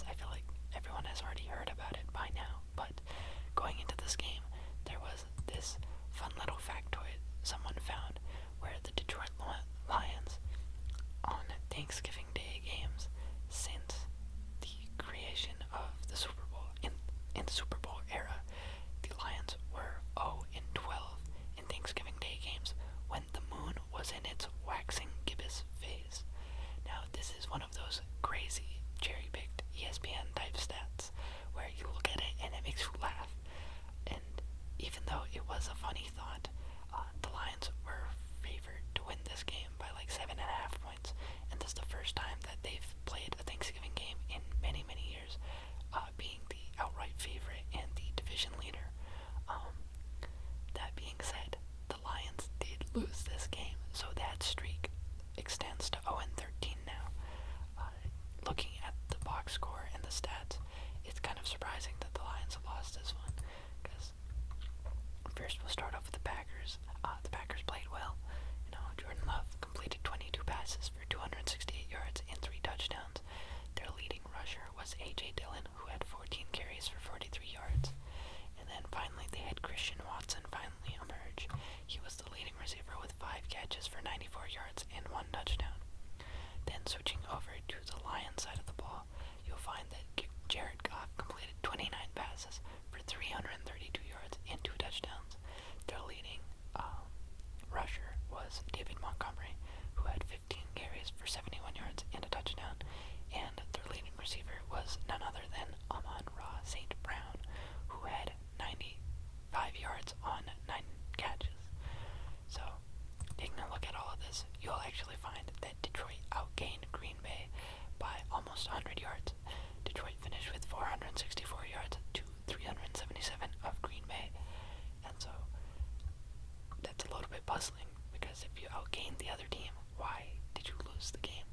because I feel like everyone has already heard about it by now. But going into this game, there was this fun little factoid someone found where the Detroit Lions on Thanksgiving Day games since the creation of the Super Bowl in the Super Bowl era, the Lions were 0-12 in Thanksgiving Day games when the moon was in its waxing gibbous phase. Now, this is one of those crazy cherry-picked ESPN type stats where you look at it and it makes you laugh. And even though it was a funny thought, the Lions were favored to win this game by like 7.5 points, and this is the first time that they've played a Thanksgiving game in many, many years, being the outright favorite and the division leader. That being said, the Lions did lose this game, so that streak extends to 0-13 now. Looking at the box score and the stats, it's kind of surprising that the Lions have lost this one, because first we'll start off with the Packers. The Packers played well. Jordan Love completed 22 passes for 268 yards and 3 touchdowns. Their leading rusher was A.J. Dillon, who had 14 carries for 43 yards. And then finally they had Christian Watson finally emerge. He was the leading receiver with 5 catches for 94 yards and 1 touchdown. Then switching over to the Lions side of the ball, you'll find that Jared Goff completed 29 passes for 332 yards and 2 touchdowns. Their leading rusher was David Montgomery, who had 15 carries for 71 yards and a touchdown, and their leading receiver was none other than Amon-Ra St. Brown, who had 95 yards on 9 catches. So, taking a look at all of this, you'll actually find that Detroit outgained Green Bay by almost 100 yards. Detroit finished with 464 yards to 377 of Green Bay, and so that's a little bit puzzling, because if you outgained the other team, why did you lose the game?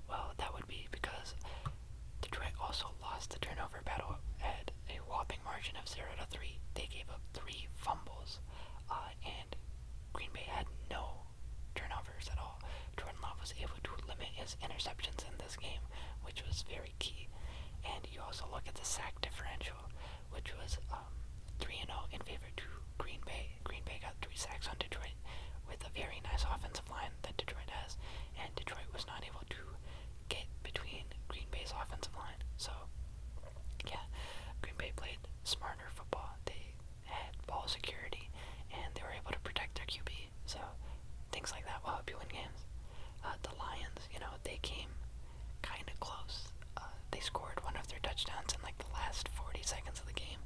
Well, that would be because Detroit also lost the turnover battle at a whopping margin of 0-3. They gave up 3 fumbles, and Green Bay had no turnovers at all. Jordan Love was able to limit his interceptions in this game, which was very key. And you also look at the sack differential, which was 3-0 in favor to Green Bay. Green Bay got 3 sacks on Detroit with a very nice offensive line that Detroit has, and Detroit was not able to get between Green Bay's offensive line. So, yeah, Green Bay played smarter football. They had ball security, and they were able to protect their QB. So, things like that will help you win games. The Lions, they came kind of close. They scored one of their touchdowns in like the last 40 seconds of the game.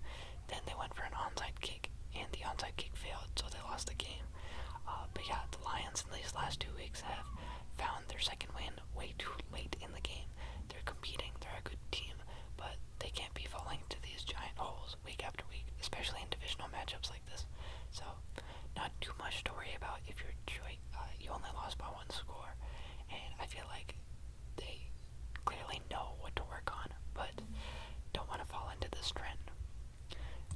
Then they went for an onside kick, and the onside kick failed, so they lost the game. But yeah, the Lions in these last 2 weeks have found their second win way too late in the game. They're competing, they're a good team, but they can't be falling into these giant holes week after week, especially in divisional matchups like this. So, not too much to worry about if you're Detroit. You only lost by 1 score, and I feel like they clearly know what to work on, but don't want to fall into this trend.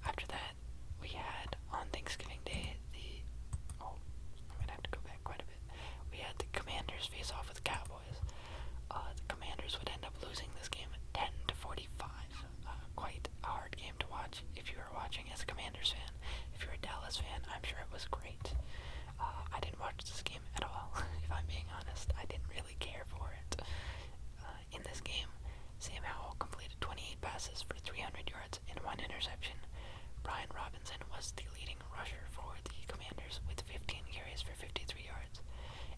After that, we had on Thanksgiving Day I'm gonna have to go back quite a bit. We had the Commanders face off with the Cowboys. The Commanders would end up losing this game 10-45. Quite a hard game to watch if you were watching as a Commanders fan. If you're a Dallas fan, I'm sure it was great. I didn't watch this game at all, if I'm being honest. I didn't really care for it. In this game, Sam Howell completed 28 passes for 300 yards and 1 interception. Brian Robinson was the leading rusher for the Commanders with 15 carries for 53 yards.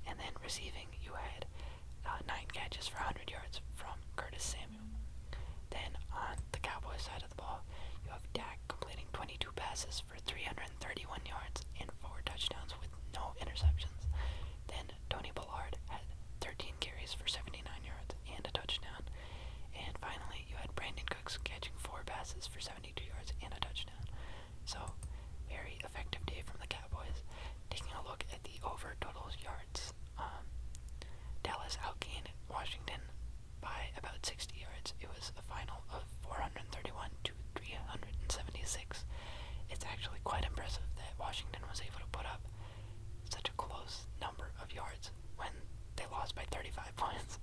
And then receiving, you had 9 catches for 100 yards from Curtis Samuel. Then on the Cowboys side of the ball, you have Dak completing 22 passes for 331 yards and 4 touchdowns with no interceptions. Then Tony Pollard had 13 carries for 79 yards and a touchdown. And finally, you had Brandon Cooks catching 4 passes for 72 yards and a touchdown. So, very effective day from the Cowboys. Taking a look at the over total yards, Dallas outgained Washington by about 60 yards. It was a final of 431 to 376. It's actually quite impressive that Washington was able to put up such a close number of yards when they lost by 35 points.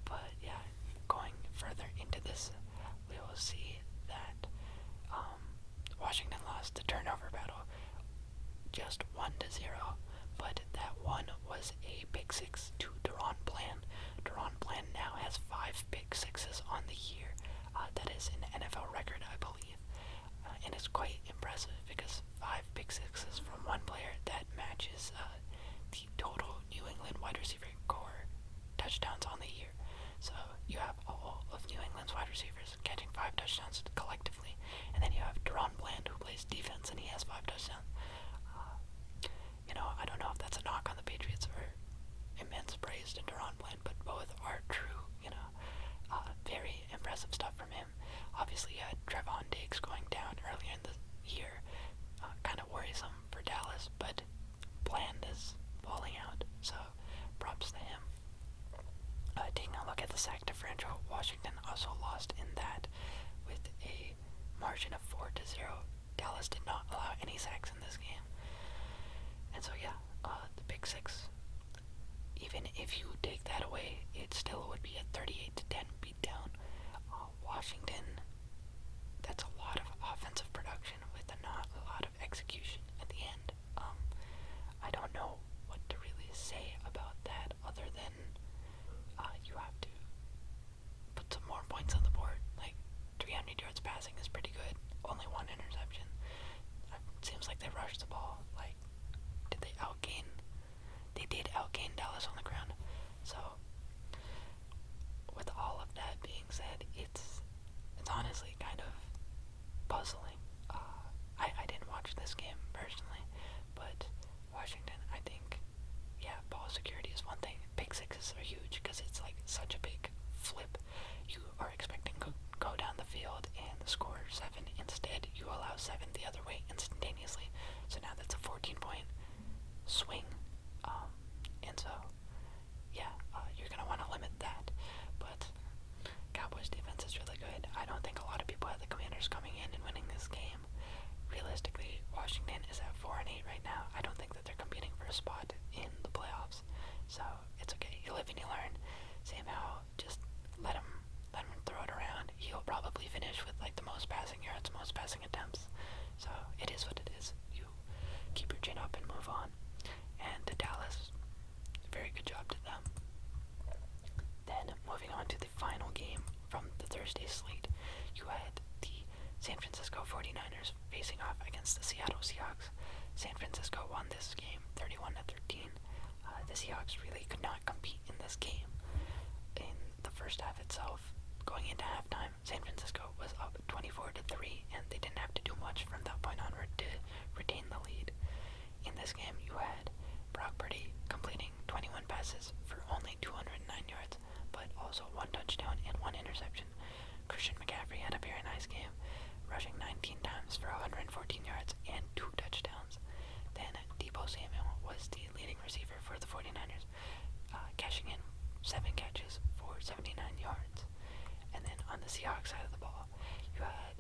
But yeah, going further into this see that Washington lost the turnover battle just 1-0, but that one was a pick six to Deron Bland. Deron Bland now has 5 pick sixes on the year. That is an NFL record, I believe, and it's quite impressive because 5 pick sixes from one player, that matches the total New England wide receiver core touchdowns on the year. So you have all of New England's wide receivers catching 5 touchdowns collectively, and then you have Deron Bland, who plays defense, and he has 5 touchdowns. I don't know if that's a knock on the Patriots or immense praise to Deron Bland, but both are true. Very impressive stuff from him. Obviously, you had Trevon Diggs going down earlier in the year, kind of worrisome for Dallas, but Bland is balling out, so props to him. Taking a look at the sack differential, Washington also lost in that with a margin of 4-0. Dallas did not allow any sacks in this game. And so the pick six, even if you take that away, it still would be a 38-10 beatdown. Washington, that's a lot of offensive production with not a lot of execution at the end. I don't know what to really say about that other than you have to put some more points on the board. Like 300 yards passing is pretty good. Only 1 interception. It seems like they rushed the ball. Did they outgain? They did outgain Dallas on the ground. So, with all of that being said, it's honestly kind of puzzling. I didn't watch this game personally, but Washington, I think, ball security is one thing. Pick sixes are huge because it's such a big flip. You are expecting to go down the field and score 7. Instead, you allow 7 the other way instantaneously. So now that's a 14-point swing. And so, you're going to want to limit that. But Cowboys defense is really good. I don't think a lot of people had the Commanders coming in and winning this game. Realistically, Washington is at 4-8 right now. I don't think that they're competing for a spot in the playoffs. So it's okay. You live and you learn. Sam Howell, just let him throw it around. He'll probably finish with the most passing yards, most passing attempts. So it is what it is. You keep your chin up and move on. And to Dallas, very good job to them. Then moving on to the final game from the Thursday slate, you had the San Francisco 49ers facing off against the Seattle Seahawks. San Francisco won this game 31-13. The Seahawks really could not compete in this game. In the first half itself, going into halftime, San Francisco was up 24-3, and they didn't have to do much from that point onward to retain the lead. In this game, you had Brock Purdy completing 21 passes for only 209 yards, but also 1 touchdown and 1 interception. Christian McCaffrey had a very nice game, rushing 19 times for 114 yards and 2 touchdowns. Then Deebo Samuel was the leading receiver for the 49ers, cashing in 7 catches for 79 yards. And then on the Seahawks side of the ball, you had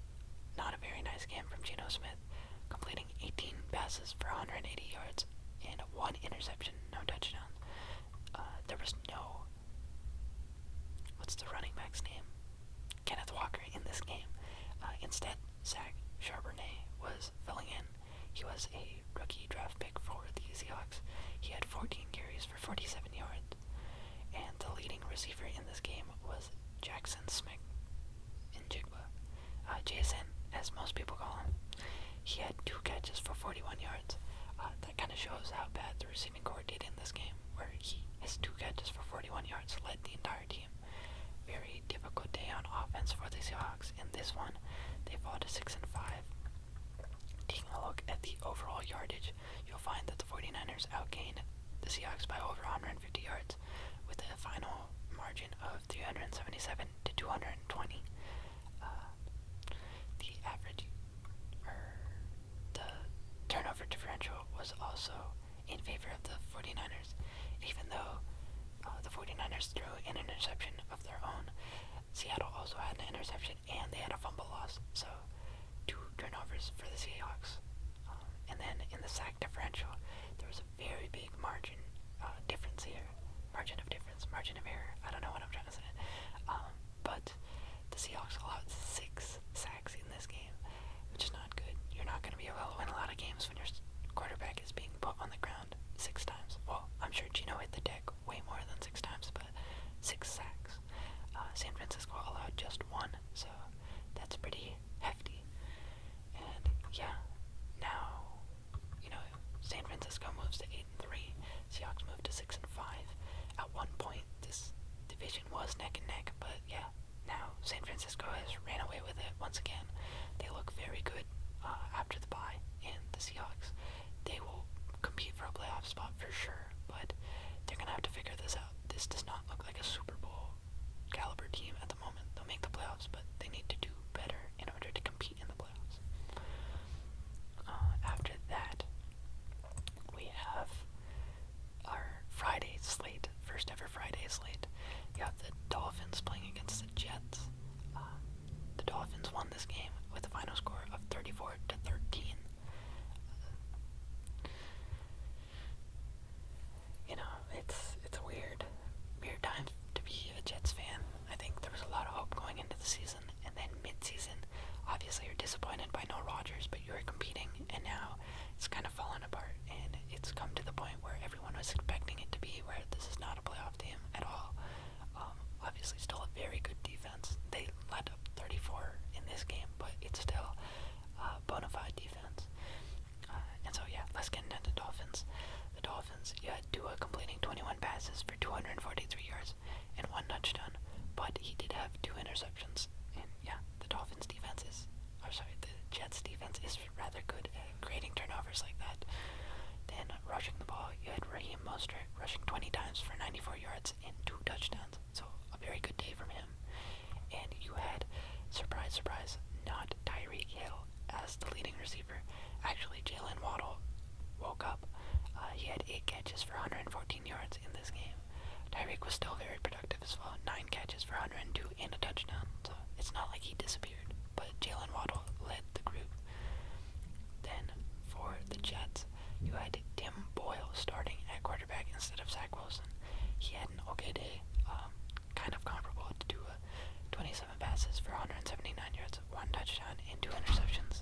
not a very nice game from Geno Smith, completing 18 passes for 180 yards and 1 interception, no touchdowns. There was no, what's the running back's name? Kenneth Walker in this game. Instead, Zach Charbonnet was filling in. He was a rookie draft pick for the Seahawks. He had 14 carries for 47 yards. And the leading receiver in this game was Jackson Smith in Jigba. JSN, as most people call him. He had 2 catches for 41 yards. That kind of shows how bad the receiving corps did in this game, where his 2 catches for 41 yards led the entire team. Very difficult day on offense for the Seahawks. In this one, they fall to 6-5. Taking a look at the overall yardage, you'll find that the 49ers outgained the Seahawks by over 150 yards, with a final margin of 377 to 220. The average, the turnover differential was also in favor of the 49ers, even though the 49ers threw an interception of their own. Seattle also had an interception and they had a fumble loss, so 2 turnovers for the Seahawks. And then in the sack differential, there was a very big margin difference here. Margin of error. I don't know what I'm trying to say. But the Seahawks allowed 6 Sunday slate. You have the Dolphins playing against the Jets. The Dolphins won this game with a final score of 34-13. It's a weird time to be a Jets fan. I think there was a lot of hope going into the season, and then mid-season, obviously you're disappointed by no Rodgers, but you were competing, and now it's kind of fallen apart, and it's come to the point where everyone was expecting it to be, where this is not a playoff team at all. Obviously still a very good defense. They let up 34 in this game, but it's still a bona fide defense. And so yeah, let's get into the Dolphins. The Dolphins, you had Tua completing 21 passes for 243 yards and 1 touchdown, but he did have 2 interceptions. And yeah, the Jets defense is rather good at creating turnovers like that. Then rushing the ball, you had Raheem Mostert rushing 20 times for 94 yards and 2 touchdowns. So a very good day from him. And you had, surprise, surprise, not Tyreek Hill as the leading receiver. Actually, Jalen Waddle woke up. He had 8 catches for 114 yards in this game. Tyreek was still very productive as well. 9 catches for 102 and a touchdown. So it's not like he disappeared. But Jalen Waddle led the group. Then for the Jets, you had Tim Boyle starting at quarterback instead of Zach Wilson. He had an okay day, kind of comparable to Tua. 27 passes for 179 yards, 1 touchdown, and 2 interceptions.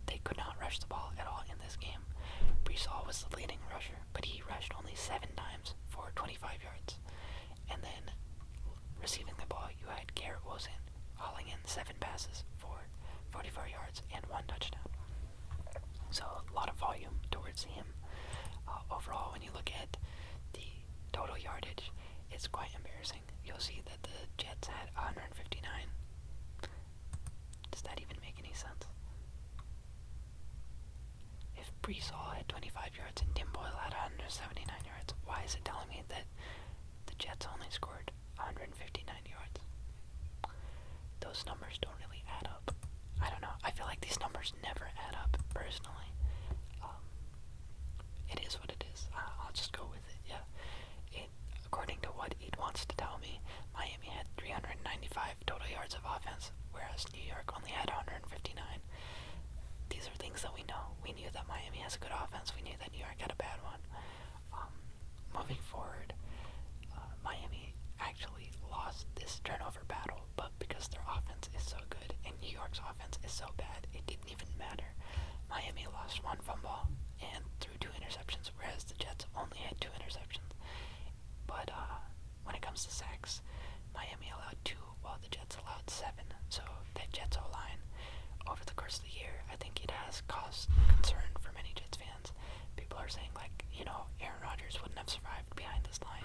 They could not rush the ball at all in this game. Brees Hall was the leading rusher, but he rushed only 7 times for 25 yards. And then receiving the ball, you had Garrett Wilson hauling in 7 passes for 44 yards and 1 touchdown. So a lot of volume towards him. Overall, when you look at the total yardage, it's quite embarrassing. You'll see that the Jets had 159. Does that even make any sense? If Brees Hall had 25 yards and Tim Boyle had 179 yards, why is it telling me that the Jets only scored 159 yards? Those numbers don't really add up. I don't know. I feel like these numbers never add up, personally. It is what it is. I'll just go with it, yeah. According to what it wants to tell me, Miami had 395 total yards of offense, whereas New York only had 159. These are things that we know. We knew that Miami has a good offense. We knew that New York had a bad one. Moving forward, Miami actually lost this turnover battle, but because their offense is so good and New York's offense is so bad, it didn't even matter. Miami lost 1 fumble and threw 2 interceptions, whereas the Jets only had 2 interceptions. But when it comes to sacks, Miami allowed 2 while the Jets allowed 7. So that Jets O-line, over the course of the year, I think it has caused concern for many Jets fans. People are saying, like, Aaron Rodgers wouldn't have survived behind this line.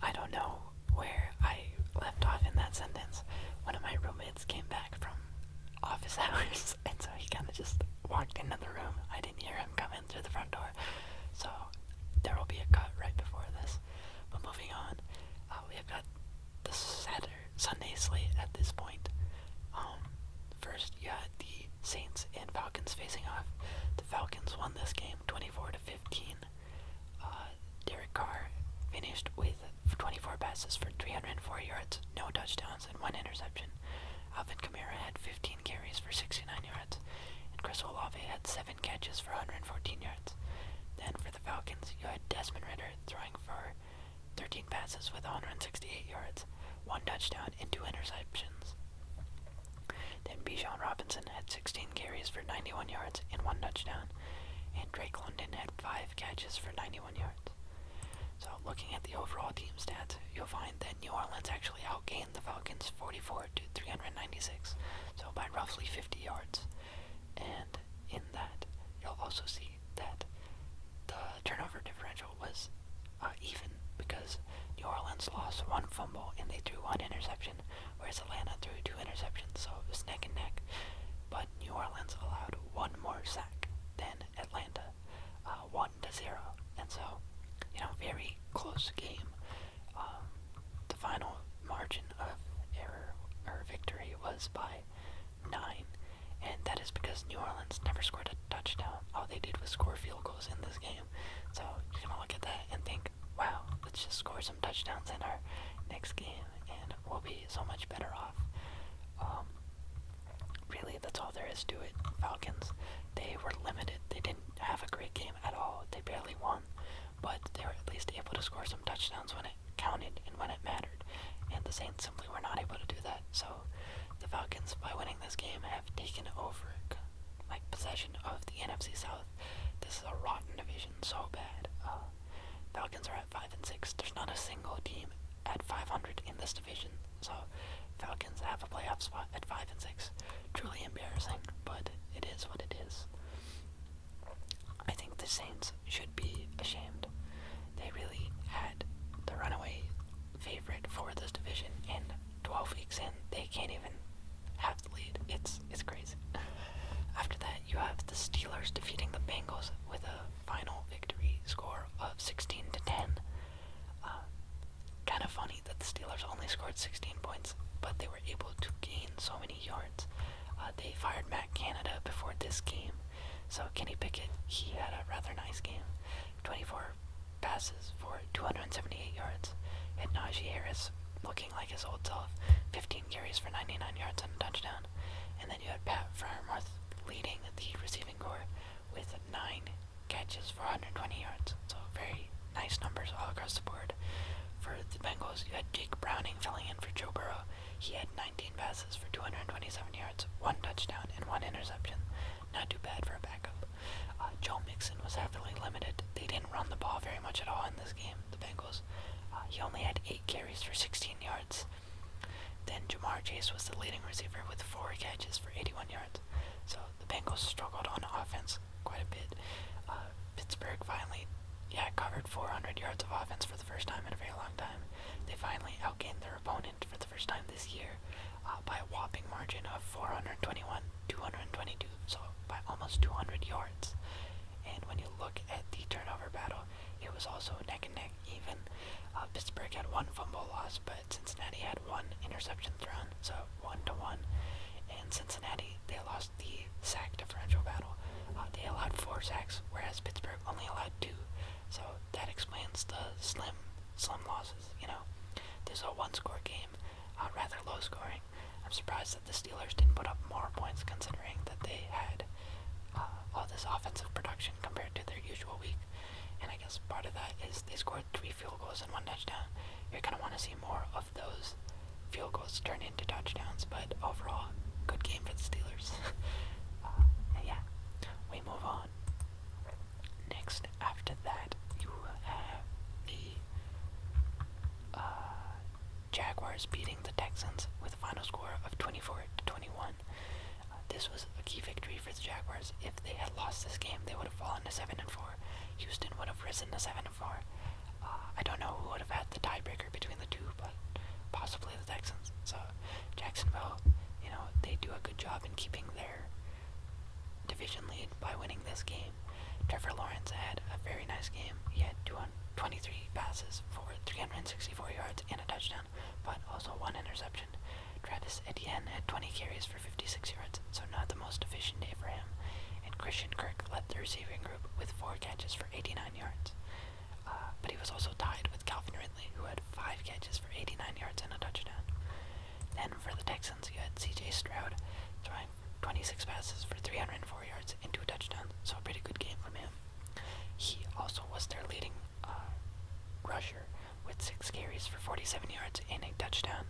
I don't know where I left off in that sentence. One of my roommates came back from office hours, and so he kind of just walked into the room. I didn't hear him come in through the front door, so there will be a cut right before this. But moving on, we have got the Sunday slate at this point. First, you had the Saints and Falcons facing off. The Falcons won this game 24-15. Derek Carr finished with 24 passes for 304 yards, no touchdowns, and 1 interception. Alvin Kamara had 15 carries for 69 yards, and Chris Olave had 7 catches for 114 yards. Then for the Falcons, you had Desmond Ridder throwing for 13 passes with 168 yards, 1 touchdown, and 2 interceptions. Then Bijan Robinson had 16 carries for 91 yards and 1 touchdown, and Drake London had 5 catches for 91 yards. So looking at the overall team stats, you'll find that New Orleans actually outgained the Falcons 44-396, so by roughly 50 yards. And in that, you'll also see that the turnover differential was even, because New Orleans lost 1 fumble and they threw 1 interception, whereas Atlanta threw 2 interceptions, so it was neck and neck. But New Orleans allowed 1 more sack than Atlanta, 1-0, and so, very close game. The final margin of error or victory was by 9, and that is because New Orleans never scored a touchdown. Oh, they did did with score field goals in this game. So you're going to look at that and think, wow, let's just score some touchdowns in our next game and we'll be so much better off. Really, that's all there is to it. Falcons, they were limited. They didn't have a great game at all. They barely won, but they were at least able to score some touchdowns when it counted and when it mattered. And the Saints simply were not able to do that. So the Falcons, by winning this game, have taken over possession of the NFC South. This is a rotten division, so bad. Falcons are at 5-6. There's not a single team at 500 in this division. So Falcons have a playoff spot at 5-6. Truly embarrassing, but it is what it is. I think the Saints should be ashamed. They really had the runaway favorite for this division, and 12 weeks in, they can't even have the lead. It's crazy. After that, you have the Steelers defeating the Bengals with a final victory score of 16-10. Kind of funny that the Steelers only scored 16 points, but they were able to gain so many yards. They fired Matt Canada before this game, so Kenny Pickett, he had a rather nice game. 24 passes for 278 yards, and Najee Harris looking like his old self, 15 carries for 99 yards and a touchdown. And then you had Pat Freiermuth leading the receiving corps with 9 catches for 120 yards. So very nice numbers all across the board. For the Bengals, you had Jake Browning filling in for Joe Burrow. He had 19 passes for 227 yards, 1 touchdown, and 1 interception. Not too bad for a backup. Joe Mixon was heavily limited. They didn't run the ball very much at all in this game, the Bengals. He only had 8 carries for 16 yards. Then Jamar Chase was the leading receiver with 4 catches for 81 yards. So the Bengals struggled on offense quite a bit. Pittsburgh finally, covered 400 yards of offense for the first time in a very long time. They finally outgained their opponent for the first time this year by a whopping margin of 421-222, so by almost 200 yards. And when you look at the turnover battle, it was also neck and neck even. Pittsburgh had 1 fumble loss, but Cincinnati had 1 interception thrown, so 1-1. And Cincinnati, they lost the sack differential battle. They allowed 4 sacks, whereas Pittsburgh only allowed 2. So that explains the slim losses, This is a 1-score game, rather low scoring. I'm surprised that the Steelers didn't put up more points considering that they had all this offensive production compared to their usual week. And I guess part of that is they scored 3 field goals and 1 touchdown. You're going to want to see more of those field goals turn into touchdowns, but overall, good game for the Steelers. We move on. Next, after that, you have the Jaguars beating the Texans with a final score of 24-21. This was a key victory for the Jaguars. If they had lost this game, they would have fallen to 7-4. Houston would have risen to 7-4. I don't know who would have had the tiebreaker between the two, but possibly the Texans. So Jacksonville, they do a good job in keeping their division lead by winning this game. Trevor Lawrence had a very nice game. He had 23 passes for 364 yards and a touchdown, but also 1 interception. Travis Etienne had 20 carries for 56 yards, so not the most efficient day for him. And Christian Kirk led the receiving group with 4 catches for 89 yards. But he was also tied with Calvin Ridley, who had 5 catches for 89 yards and a touchdown. Then for the Texans, you had C.J. Stroud throwing 26 passes for 304 yards and 2 touchdowns, so a pretty good game from him. He also was their leading rusher with 6 carries for 47 yards and a touchdown.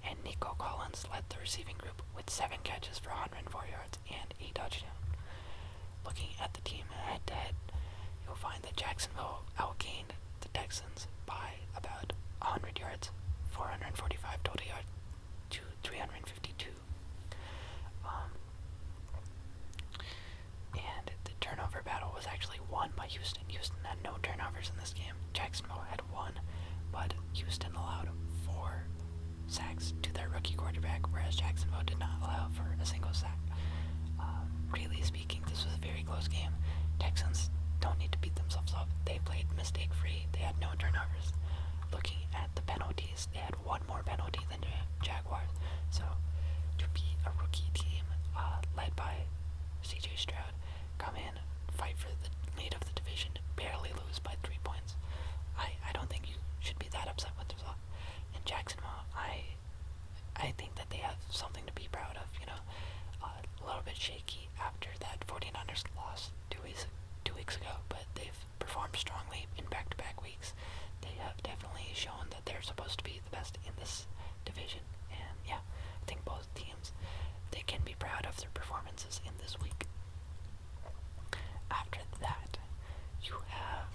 And Nico Collins led the receiving group with 7 catches for 104 yards and a touchdown. Looking at the team head-to-head, you'll find that Jacksonville outgained the Texans by about 100 yards, 445 total yards to 352. And the turnover battle was actually won by Houston. Houston had no turnovers in this game. Jacksonville had 1, but Houston allowed 4 sacks to their rookie quarterback, whereas Jacksonville did not allow for a single sack. Really speaking, this was a very close game. Texans don't need to beat themselves up. They played mistake-free. They had no turnovers. Looking at the penalties, they had 1 more penalty than the Jaguars. So to be a rookie team led by C.J. Stroud, come in fight for the lead of the division, barely lose by 3 points. I don't think you should be that upset with yourself. In Jacksonville, I think that they have something to be proud of. A little bit shaky after that 49ers loss 2 weeks ago, but they've performed strongly in back-to-back weeks. They have definitely shown that they're supposed to be the best in this division, and yeah, I think both teams, they can be proud of their performances in this week. After that, you have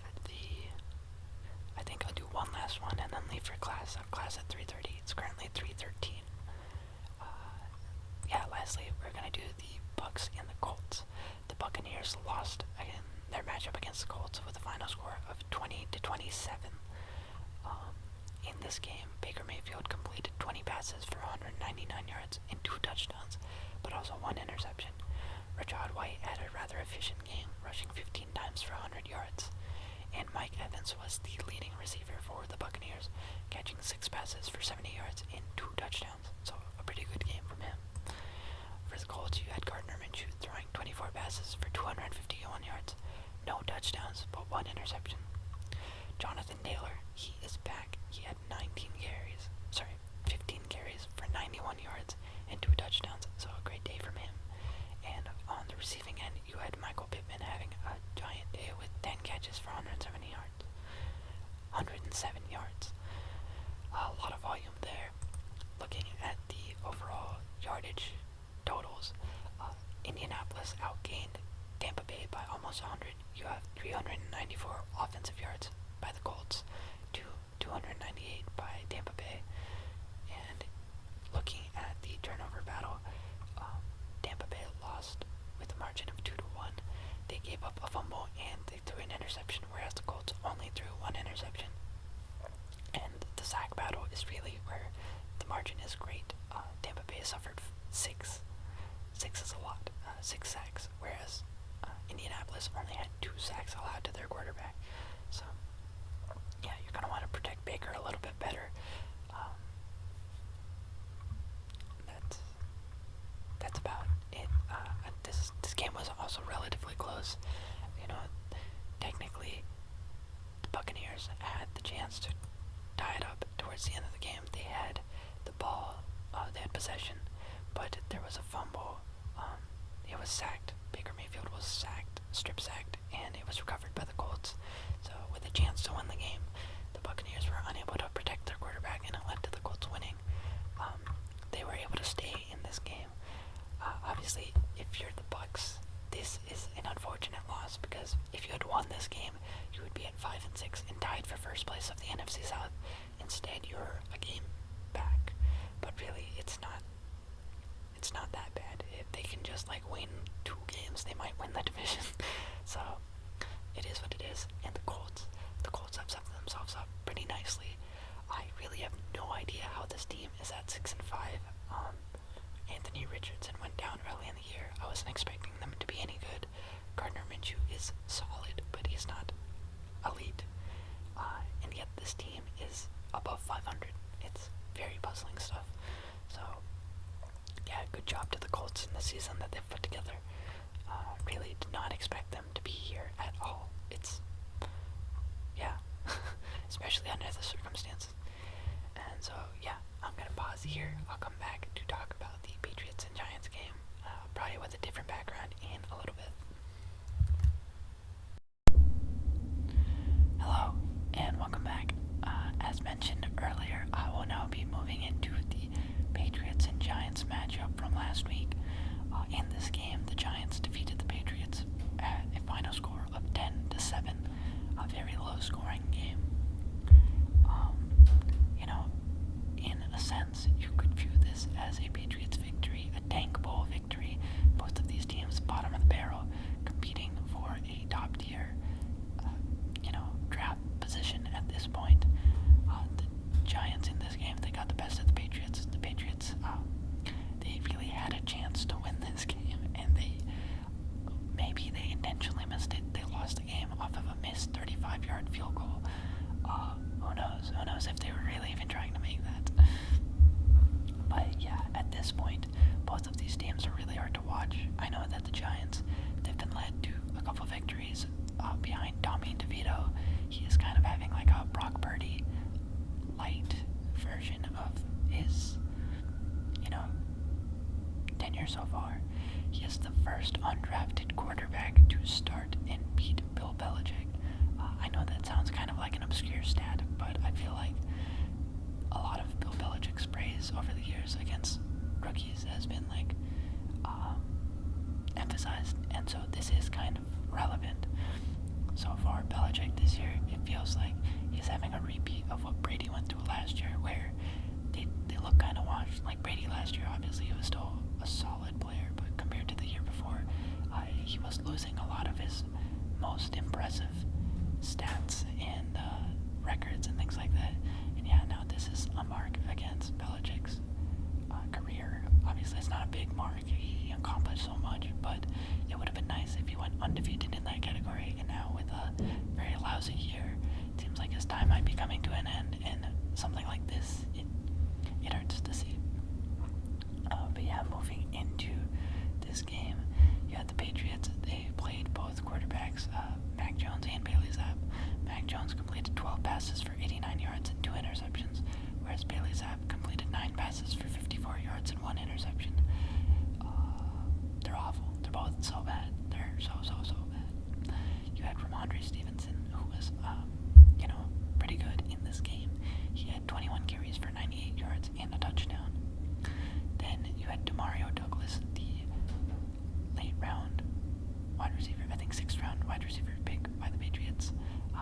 I think I'll do one last one and then leave for class. I have class at 3:30. It's currently 3:13. Lastly, we're going to do the Bucs and the Colts. The Buccaneers lost again their matchup against the Colts with a final score of 20-27. In this game, Baker Mayfield completed 20 passes for 199 yards and 2 touchdowns, but also 1 interception. Rachaad White had a rather efficient game, rushing 15 times for 100 yards. And Mike Evans was the leading receiver for the Buccaneers, catching 6 passes for 70 yards and 2 touchdowns. So a pretty good game from him. For the Colts, you had Gardner Minshew throwing 24 passes for 251 yards, no touchdowns, but 1 interception. Jonathan Taylor, he is back. He had 15 carries for 91 yards and 2 touchdowns, so a great day from him. And on the receiving end, you had Michael Pittman having a giant day with 10 catches for 107 yards. A lot of volume there. Looking at the overall yardage totals, Indianapolis outgained Tampa Bay by almost 100. You have 394 offensive yards by the Colts to 298 by Tampa Bay. And looking at the turnover battle, Tampa Bay lost with a margin of 2-1. They gave up a fumble and they threw an interception, whereas the Colts only threw 1 interception. And the sack battle is really where the margin is great. Tampa Bay suffered 6. 6 is a lot. 6 sacks, whereas Indianapolis only had 2 sacks allowed to their quarterback. So, yeah, you're going to want to protect Baker a little bit better. That's about it. This game was also relatively close. Technically, the Buccaneers had the chance to tie it up towards the end of the game. They had the ball, they had possession, but there was a fumble. It was sacked. Baker Mayfield was strip sacked, and it was recovered by the Colts. So with a chance to win the game, the Buccaneers were unable to protect their quarterback, and it led to the Colts winning. They were able to stay in this game. Obviously, if you're the Bucs, this is an unfortunate loss, because if you had won this game, you would be at 5-6 and tied for first place of the NFC South. Instead, you're a game back. But really, it's not that bad. If they can just win 2 games, they might win the division. So it is what it is. And the Colts have set themselves up pretty nicely. I really have no idea how this team is at 6-5. Anthony Richardson went down early in the year. I wasn't expecting them to be any good. Gardner Minshew is solid, but he's not elite. And yet this team is above 500. It's very puzzling stuff. So, yeah, good job to the Colts in the season that they've put together. Really did not expect them to be here at all. Especially under the circumstances. And so, yeah, I'm going to pause here. I'll come back to talk about the Patriots and Giants game, probably with a different background in a little bit. Hello, and welcome back. As mentioned earlier, I will now be moving into the Patriots and Giants matchup from last week. In this game, the Giants defeated the Patriots at a final score of 10-7, a very low-scoring game. In a sense, you could view this as a Patriots victory, a tankable victory. Both of these teams year so far. He is the first undrafted quarterback to start and beat Bill Belichick. I know that sounds kind of like an obscure stat, but I feel like a lot of Bill Belichick's praise over the years against rookies has been emphasized, and so this is kind of relevant. So far, Belichick this year, it feels like he's having a repeat of what Brady went through last year, where they look kind of washed. Like Brady last year, obviously, he was still a solid player, but compared to the year before, he was losing a lot of his most impressive stats and records and things like that. And yeah, now this is a mark against Belichick's career. Obviously, it's not a big mark. He accomplished so much, but it would have been nice if he went undefeated in that category. And now with a very lousy year, it seems like his time might be coming to an end. And something like this, it hurts to see. But yeah, moving into this game, you had the Patriots. They played both quarterbacks, Mac Jones and Bailey Zapp. Mac Jones completed 12 passes for 89 yards and 2 interceptions, whereas Bailey Zapp completed 9 passes for 54 yards and 1 interception. They're awful. They're both so bad. They're so bad. You had Ramondre Stevenson, who was, pretty good in this game. He had 21 carries for 98 yards and a touchdown. Then you had Demario Douglas, the late round wide receiver, I think 6th round wide receiver pick by the Patriots.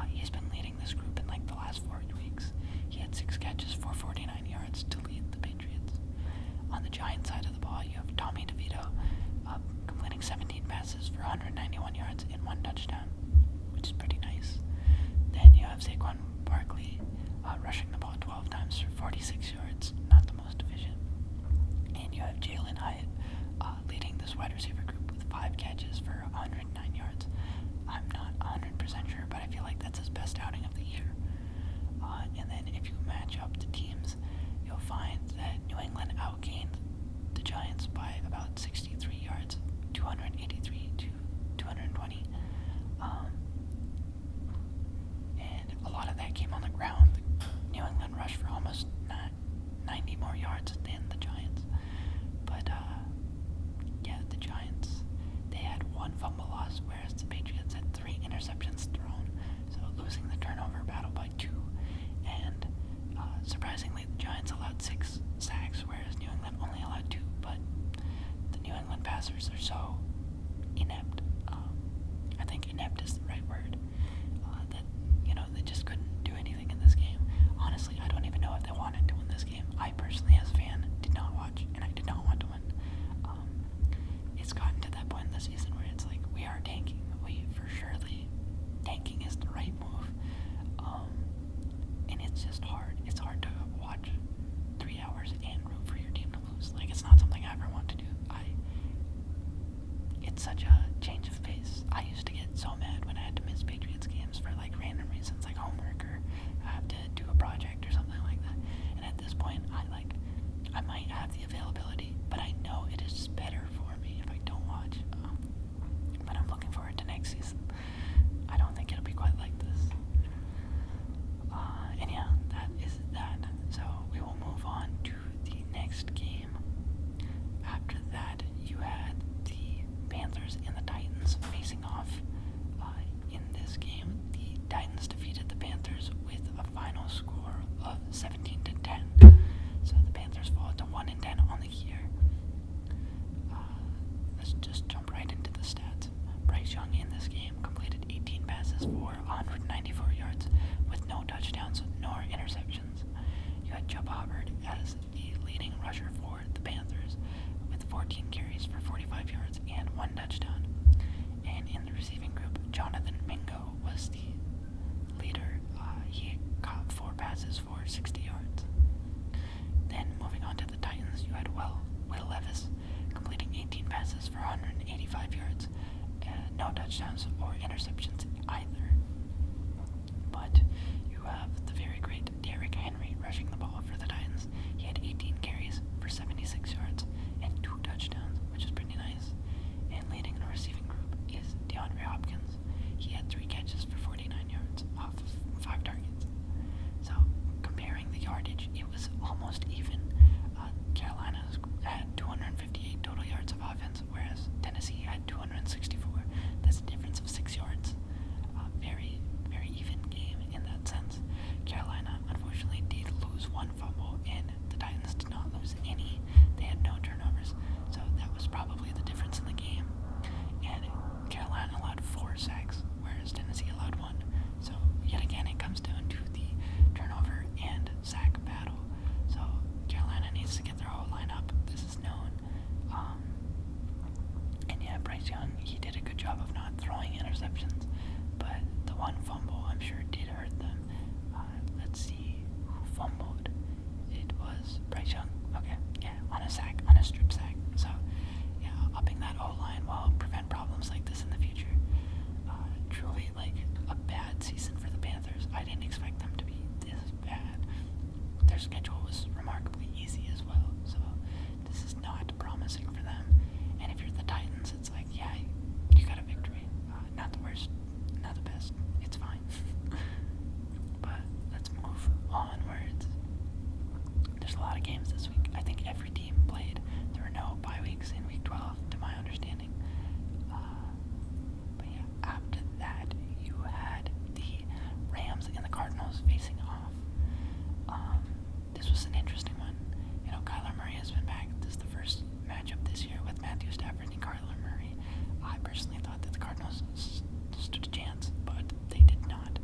He's been leading this group in the last 4 weeks. He had 6 catches for 49 yards to lead the Patriots. On the Giants side of the ball, you have Tommy DeVito completing 17 passes for 191 yards and 1 touchdown, which is pretty nice. Then you have Saquon Barkley rushing the ball 12 times for 46 yards, not the most efficient. And you have Jalen Hyatt leading this wide receiver group with 5 catches for 109 yards. I'm not 100% sure, but I feel like that's his best outing of the year. And then if you match up the teams, you'll find that New England outgained the Giants by about 63 yards, 283 to 220. And a lot of that came on the ground. New England rushed for almost 90 more yards than the Giants. But yeah, the Giants, they had 1 fumble loss, whereas the Patriots had 3 interceptions thrown. So losing the turnover battle by 2. And surprisingly, the Giants allowed 6 sacks, whereas New England only allowed 2. But the New England passers are so inept. I think inept is the right word. That they just couldn't do anything in this game. Honestly, I don't even know if they wanted to win this game. I personally, as a fan, did not watch, and I did not want to win. It's gotten to that point in the season where it's like, we are tanking. Tanking is the right move. And it's just hard. It's hard to watch 3 hours and root for your team to lose. It's not something I ever want to do. It's such a change of pace. I used to get so mad when I had to miss Patriots games for random reasons, like homework, or I have to do a project or something like that. And at this point, I might have the availability, but I know it is better for me if I don't watch. But I'm looking forward to next season. I don't think it'll be quite like this. And yeah, that is that. So we will move on to the next game. After that, you had the Panthers and the Titans facing off. In this game, the Titans defeated the Panthers with a final score of 17-10. So the Panthers fall to 1-10 on the year. Let's just jump right into the stats. Bryce Young in this game completed 18 passes for 194 yards with no touchdowns nor interceptions. You had Chubb Hubbard as the leading rusher for the Panthers with 14 carries for 45 yards and 1 touchdown. And in the receiving group, Jonathan Mingo was the leader. He caught 4 passes for 60 yards. Then moving on to the Titans, you had Will Levis completing 18 passes for 185 yards. No touchdowns or interceptions either. But you have the very great Derrick Henry rushing the ball for the Titans. He had 18 carries for 76 yards and 2 touchdowns, which is pretty nice. And leading the receiving group is DeAndre Hopkins. He had 3 catches for 49 yards off of 5 targets. So comparing the yardage, it was almost even. Carolina had 258 total yards yards of offense, whereas Tennessee had 264. That's a difference of 6 yards. Very, very even game in that sense. Carolina, unfortunately, did lose one fumble, and the Titans did not lose any. They had no turnovers, so that was probably the difference in the game. And Carolina allowed 4 sacks, whereas Tennessee allowed 1. So yet again, it comes down to the turnover and sack battle. So Carolina needs to get their whole line up. This is known. And yeah, Bryce Young, he did a good job of not throwing interceptions, but the one fumble, I'm sure, did hurt them. Let's see who fumbled. It was Bryce Young. Okay, yeah, on a strip sack. So yeah, upping that O-line will prevent problems like this in the future. Truly, like, a bad season for the Panthers. I didn't expect them to be this bad. Their schedule was remarkably easy as well, so this is not promising for them. And if you're the Titans, it's like, yeah, you got a victory. Not the worst, not the best. It's fine. But let's move onwards. There's a lot of games this week. I think every team played. There were no bye weeks in week 12, to my understanding. But yeah, after that, you had the Rams and the Cardinals facing off. This was an interesting one. You know, Kyler Murray has been back. This is the first matchup this year with Matthew Stafford and Kyler Murray. I personally thought that the Cardinals stood a chance, but they did not.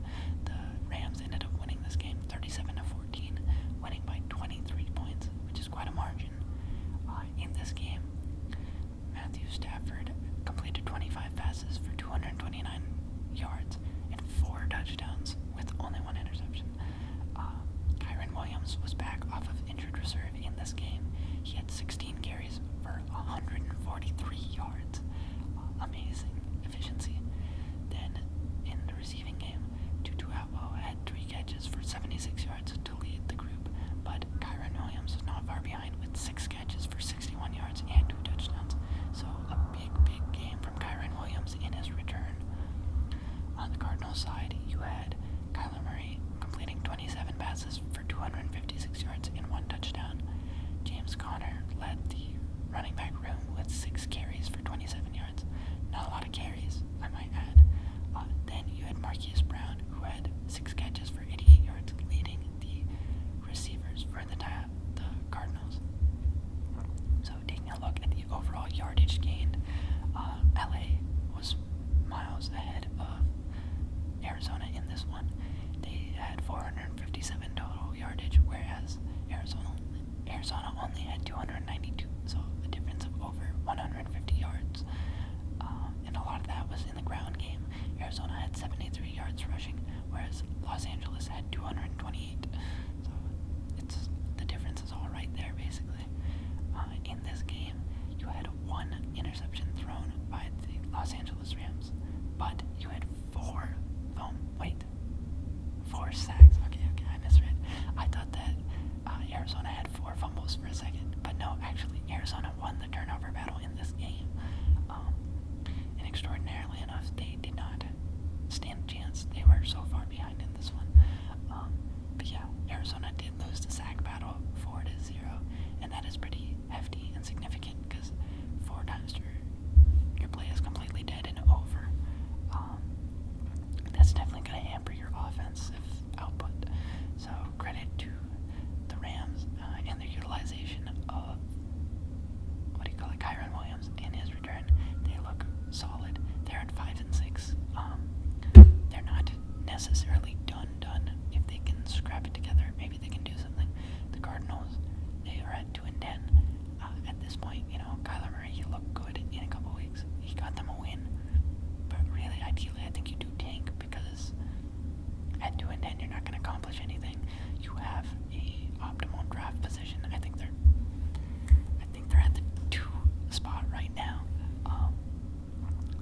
The Rams ended up winning this game 37-14, winning by 23 points, which is quite a margin. In this game, Matthew Stafford completed 25 passes for 229 yards and 4 touchdowns with only 1 interception. Kyren Williams was back off of injured reserve in this game. He had 16 carries for 143 yards. Amazing efficiency. Then in the receiving game, Tutu Atwell had 3 catches for 76 yards to lead the group, but Kyren Williams was not far behind with 6 catches for 61 yards and 2 touchdowns. So a big, big game from Kyren Williams in his return. On the Cardinals side, you had Kyler Murray completing 27 passes for 256 yards and 1 touchdown. James Conner led the running back room with 6 carries for 27 yards. Not a lot of carries, I might add. Then you had Marquise Brown, who had 6 catches for 88 yards, leading the receivers for the Cardinals. So taking a look at the overall yardage gained, LA was miles ahead of Arizona in this one. They had 457 total yardage, whereas Arizona only had 292, so a difference of over 150 yards. And a lot of that was in the ground game. Arizona had 73 yards rushing, whereas Los Angeles had 228. So the difference is all right there, basically. In this game, you had 1 interception thrown by the Los Angeles Rams, but you had 4 sacks. Okay, I misread. I thought that Arizona had 4 fumbles for a second, but no, actually, Arizona won the turnover battle in this game. And extraordinarily enough, they did not stand a chance. They were so far behind in this one. But yeah, Arizona did lose the sack battle 4-0, and that is pretty hefty and significant because 4 times your play is completely dead and over. That's definitely going to hamper your offensive output. So credit to the Rams and their utilization of Kyren Williams in his return. They look solid. They're at 5-6. They're not necessarily done. If they can scrap it together, maybe they can do something. The Cardinals, they are at 2-10. At this point, you know, Kyler Murray, he looked good in a couple weeks. He got them a win. But really, ideally, I think you do tank because at 2-10, you're not going to accomplish anything. You have a optimal draft position. I think they're at the 2 spot right now.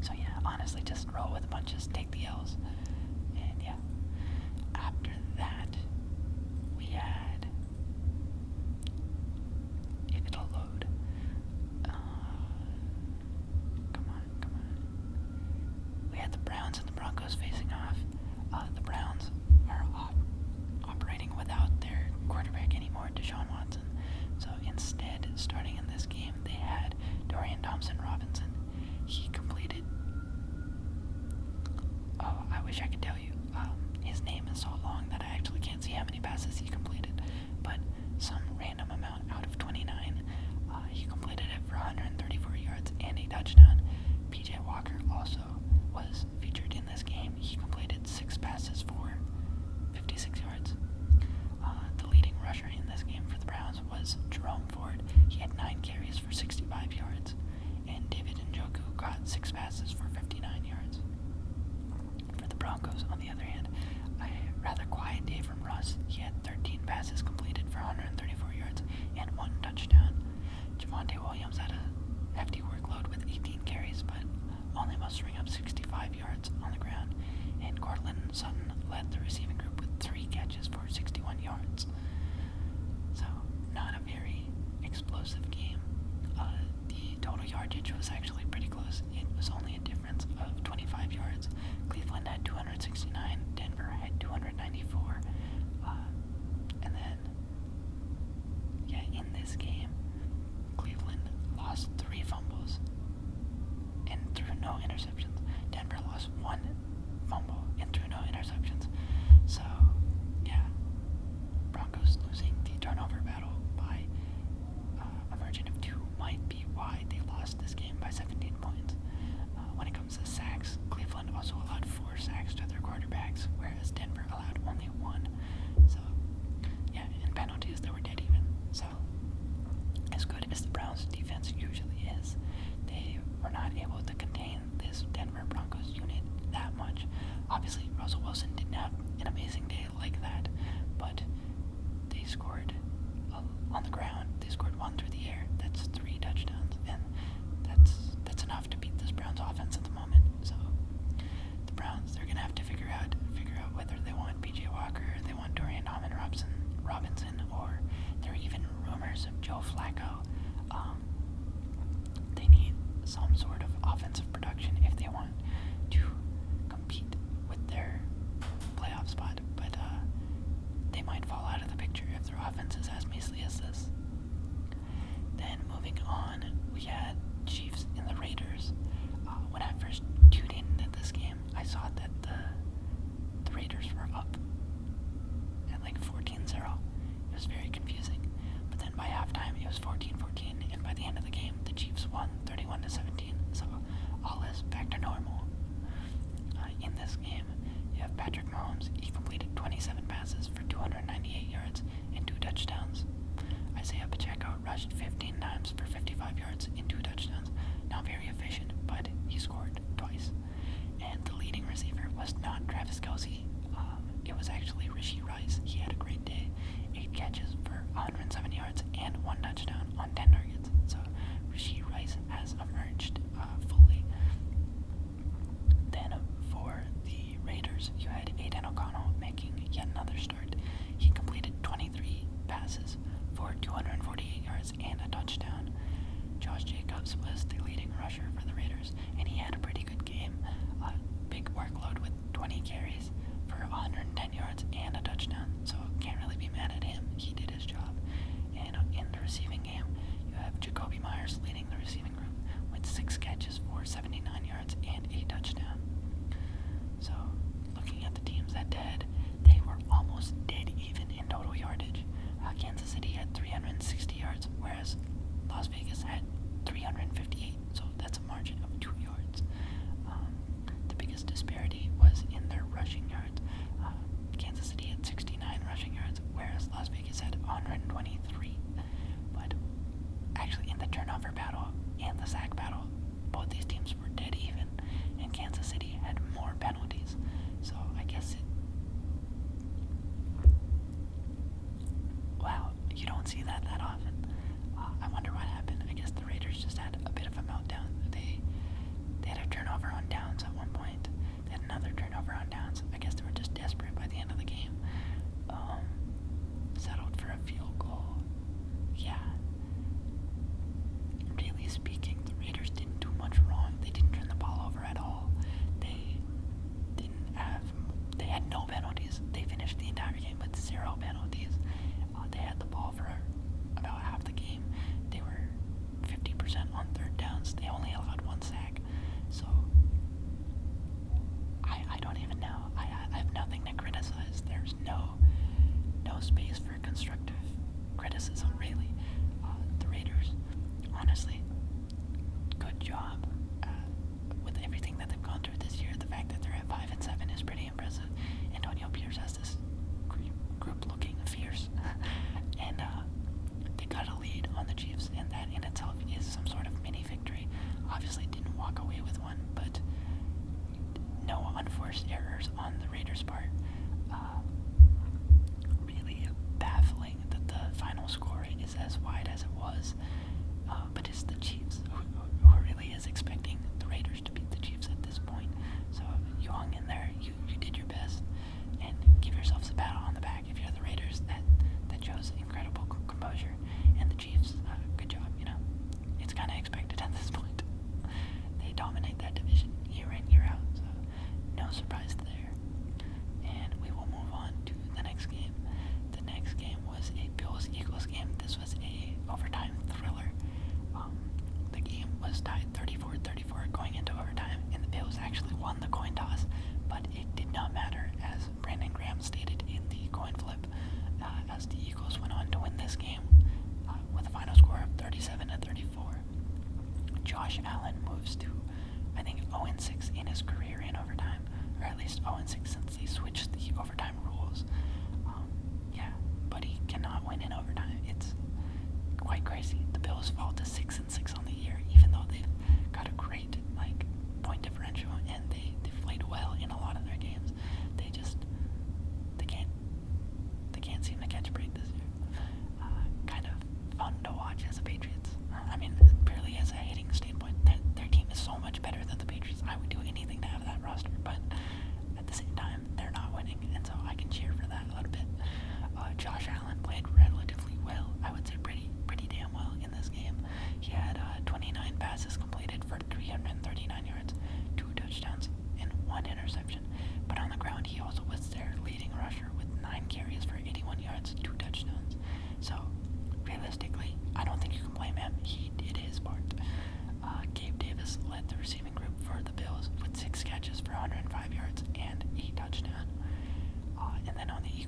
So yeah, honestly, just roll with the punches, take the L's, and yeah. After that, we had, if it'll load, come on. We had the Browns and the Broncos receiving group with 3 catches for 61 yards. So, not a very explosive game. The total yardage was actually pretty close. It was only a difference of 25 yards. Cleveland had 269, Denver had 294. And then, in this game, Cleveland lost 3 fumbles and threw no interceptions. Denver lost 1 fumble and threw no interceptions. So, Broncos losing the turnover battle by a margin of 2 might be why they lost this game by 17 points. When it comes to sacks, Cleveland also allowed 4 sacks to their quarterbacks, whereas Denver allowed only 1. So, in penalties, they were dead even. So, as good as the Browns' defense usually is, they were not able to contain this Denver Broncos unit that much. Obviously, Russell Wilson didn't have an amazing day like that, but they scored on the ground. They scored 1 through the air. That's 3 touchdowns, and that's enough to beat this Browns offense at the moment. So the Browns, they're gonna have to figure out whether they want PJ Walker, they want Dorian Robinson, or there are even rumors of Joe Flacco. They need some sort of offensive production if they want to compete with their playoff spot, but they might fall out of the picture if their offense is as measly as this. Then moving on, we had Chiefs and the Raiders. When I first tuned in at this game, I saw that the Raiders were up at like 14-0. It was very confusing. But then by halftime, it was 14-14, and by the end of the game, the Chiefs won 31-17. So all is back to normal. In this game, you have Patrick Mahomes. He completed 27 passes for 298 yards and 2 touchdowns. Isaiah Pacheco rushed 15 times for 55 yards and 2 touchdowns. Not very efficient, but he scored twice. And the leading receiver was not Travis Kelce. It was actually Rashee Rice. He had a great day. 8 catches for 107 yards and 1 touchdown on 10 targets. So Rashee Rice has emerged fully. Then for the Raiders, you had Aiden O'Connell making yet another start. He completed 23 passes for 248 yards and a touchdown. Josh Jacobs was the leading rusher for the Raiders, and he had a pretty good game. Big workload with 20 carries for 110 yards and a touchdown, so can't really be mad at him. He did his job. And in the receiving game, you have Jacoby Myers leading the receiving group with 6 catches for 79 yards and a touchdown. So, looking at the teams that did, they were almost dead even in total yardage. Kansas City had 360 yards, whereas Las Vegas had 358, so that's a margin of 2 yards. The biggest disparity was in their rushing yards. Kansas City had 69 rushing yards, whereas Las Vegas had 123. But actually in the turnover battle and the sack battle, both these teams were dead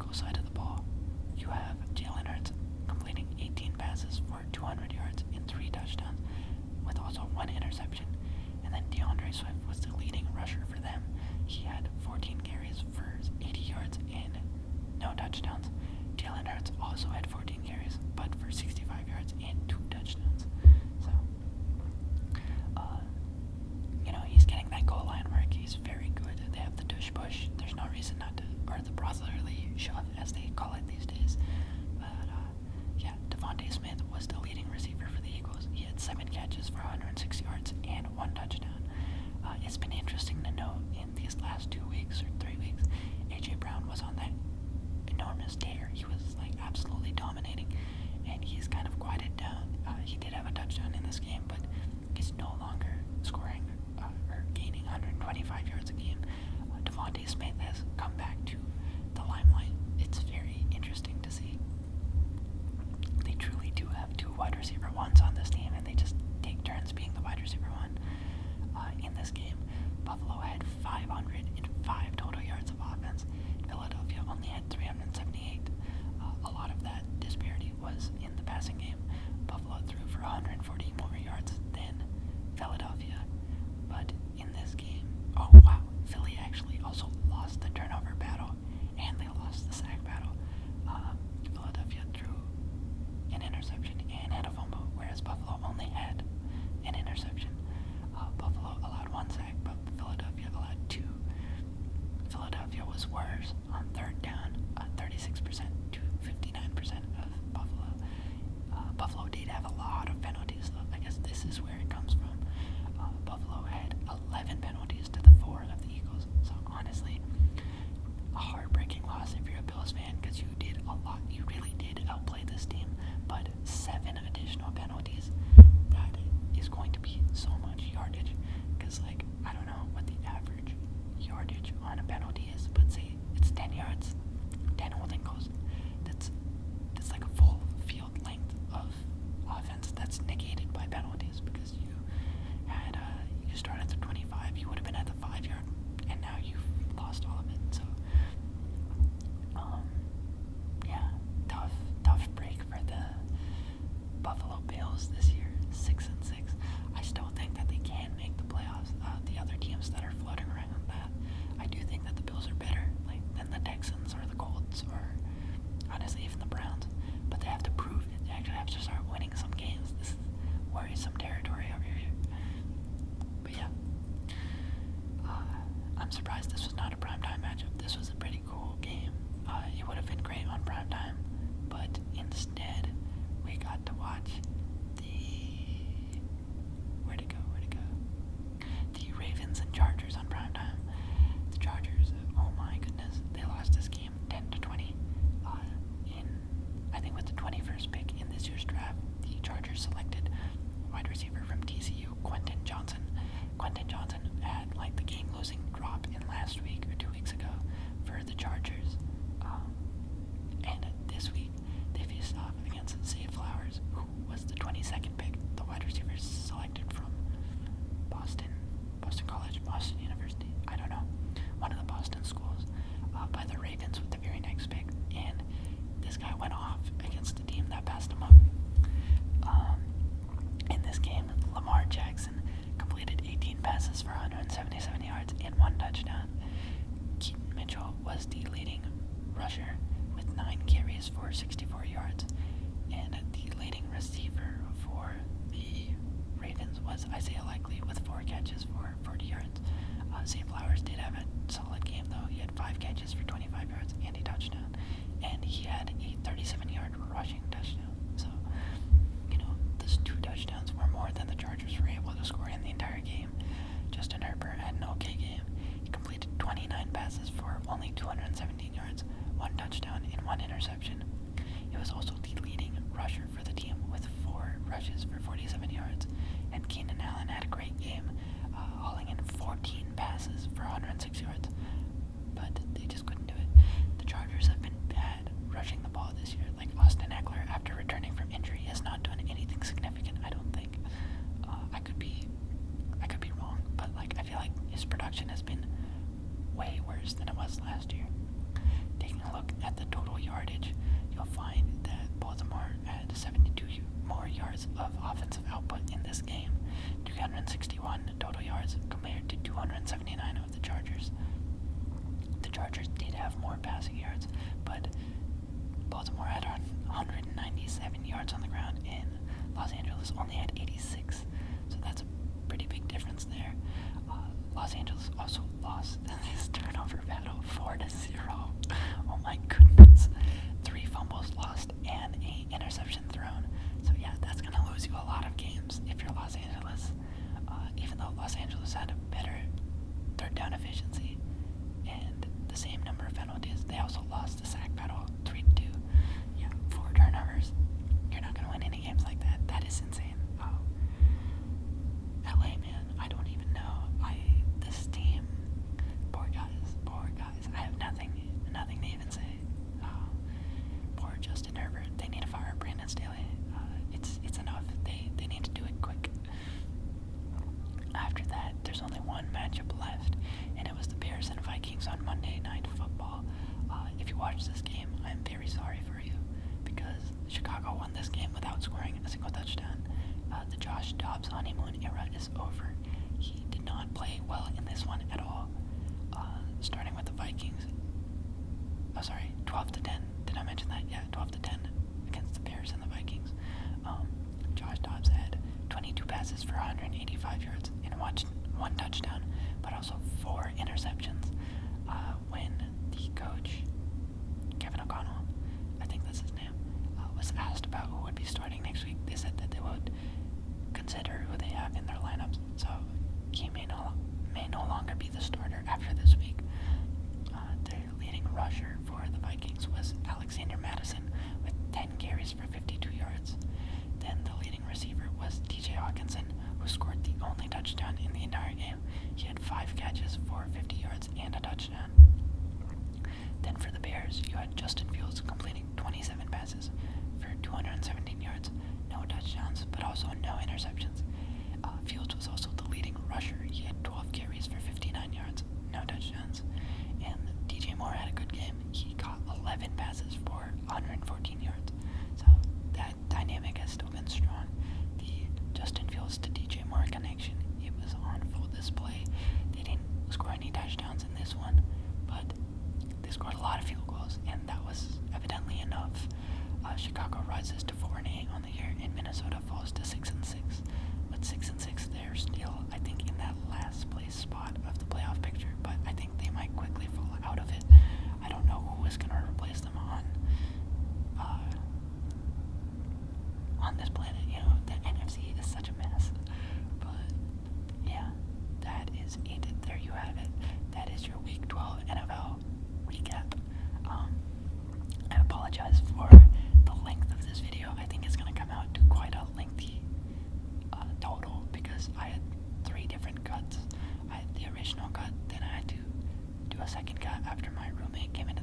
Eagles side of the ball, you have Jalen Hurts completing 18 passes for 200 yards and 3 touchdowns, with also 1 interception. And then DeAndre Swift was the leading rusher for them. He had 14 carries for 80 yards and no touchdowns. Jalen Hurts also had 14 carries, but for 65 yards and 2 touchdowns. So, he's getting that goal line work. He's very good. They have the tush push. There's no reason not to, or the brotherly shove, as they call it these days. But, Devontae Smith was the leading receiver for the Eagles. He had 7 catches for 106 yards and 1 touchdown. It's been interesting to note in these last 2 weeks or 3 weeks, A.J. Brown was on that enormous tear. He was absolutely dominating, and he's kind of quieted down. He did have a touchdown in this game, but he's no longer scoring or gaining 125 yards a game. Devontae Smith has come back to the limelight. It's very interesting to see. They truly do have 2 wide receiver ones on this team, and they just take turns being the wide receiver one. In this game, Buffalo had 505 total yards of offense. Philadelphia only had 378. A lot of that disparity was in the passing game. Buffalo threw for 140 more yards than Philadelphia. But in this game, Philly actually also lost the turnover battle, and they lost the sack battle. Philadelphia threw an interception and had a fumble, whereas Buffalo only had an interception. Buffalo allowed 1 sack, but Philadelphia allowed 2. Philadelphia was worse on third down, 36% to 59% of Buffalo. Buffalo did have a lot of penalties, though. I guess this is where it comes from. Buffalo had 11 penalties to the 4 of the Eagles. So honestly, a heartbreaking loss if you're a Bills fan, because you did a lot. You really did outplay this team, but 7 additional penalties. That is going to be so much yardage, because I don't know what the average yardage on a penalty is, but say it's 10 yards, 10 holding goals. That's like a full field length of offense that's negated by penalties, because you start at the 25, you would have been at the 5 yard, and now you've lost all of it. So tough break for the Buffalo Bills this year. 6-6. I still think that they can make the playoffs. The other teams that are floating around that, I do think that the Bills are better than the Texans or the Colts, or honestly even the Browns. But they have to prove it. They actually have to start winning some games. This is worrisome territory over here. But yeah, I'm surprised this was not a primetime matchup. This was a pretty cool game. It would have been great on primetime, but instead we got to watch the Ravens and Chargers on primetime. The Chargers, oh my goodness, they lost this game 10-20. I think with the 21st pick in this year's draft, the Chargers selected wide receiver from TCU, Quentin Johnson. Quentin Johnson had the game-losing drop in last week or 2 weeks ago for the Chargers. And this week, they faced off against Zay Flowers, who was the 22nd pick, the wide receiver selected from Boston College, Boston University, I don't know, one of the Boston schools, by the Ravens with the very next pick. And this guy went off against the team that passed him up. In this game, Lamar Jackson completed 18 passes for 177 yards and 1 touchdown. Keaton Mitchell was the leading rusher with 9 carries for 64 yards. And the leading receiver for the Ravens was Isaiah Likely with 4 catches for 40 yards. Zay Flowers did have a solid game, though. He had 5 catches for 25 yards and a touchdown. And he had a 37-yard rushing touchdown. So, those 2 touchdowns were more than the Chargers were able to score in the entire game. Justin Herbert had an okay game. He completed 29 passes for only 217 yards, 1 touchdown, and 1 interception. He was also the leading rusher for the team with 4 rushes for 47 yards. And Keenan Allen had a great game, hauling in 14 passes for 106 yards. But they just couldn't do it. The Chargers of offensive output in this game. 361 total yards compared to 279 of the Chargers. The Chargers did have more passing yards, but Baltimore had 197 yards on the ground, and Los Angeles only had 86. So that's a pretty big difference there. Los Angeles also lost this turnover battle 4-0. Oh my goodness. 3 fumbles lost and an interception thrown. So yeah, that's going to lose you a lot of games if you're Los Angeles. Even though Los Angeles had a better third down efficiency and the same number of penalties, they also lost the sack battle 3-2. Yeah, 4 turnovers. You're not going to win any games like that. That is insane. LA, man, I don't even know. This team, poor guys. I have nothing to even say. Poor Justin Herbert. They need to fire Brandon Staley. It's enough. They need to do it quick. After that, there's only one matchup left, and it was the Bears and Vikings on Monday Night Football. If you watch this game, I'm very sorry for you, because Chicago won this game without scoring a single touchdown. The Josh Dobbs honeymoon era is over. He did not play well in this one at all. Starting with the Vikings. 12-10. Did I mention that? Yeah, 12-10 against the Bears and the Vikings. Josh Dobbs had 22 passes for 185 yards and one touchdown, but also 4 interceptions. When the coach, Kevin O'Connell, I think that's his name, was asked about who would be starting next week, they said that they would consider who they have in their lineups. So he may no longer be the starter after this week. Their leading rusher for the Vikings was Alexander Madison with 10 carries for 52 yards. Then the leading receiver was TJ Hawkinson, who scored the only touchdown in the entire game. He had 5 catches for 50 yards and a touchdown. Then for the Bears, you had Justin Fields completing 27 passes for 217 yards, no touchdowns, but also no interceptions. Fields was also the leading rusher. He had 12 carries for 59 yards, no touchdowns. And DJ Moore had a good game. He caught 11 passes for 114 yards. So that dynamic has still been strong. The Justin Fields to DJ Moore connection, it was on full display. They didn't score any touchdowns in this one, but they scored a lot of field goals, and that was evidently enough. Chicago rises to 4-8 on the year, and Minnesota falls to 6-6. But 6-6, they're still, I think, in that last place spot of the playoff picture, but I think they might quickly fall out of it. I don't know who is going to replace them on this planet. You know, the NFC is such a mess. But yeah, that is it. There you have it. That is your Week 12 NFL recap. I apologize for the length of this video. I think it's going to come out to quite a lengthy total, because I had 3 different cuts. I had the original cut, then I had to do a second cut after my roommate came into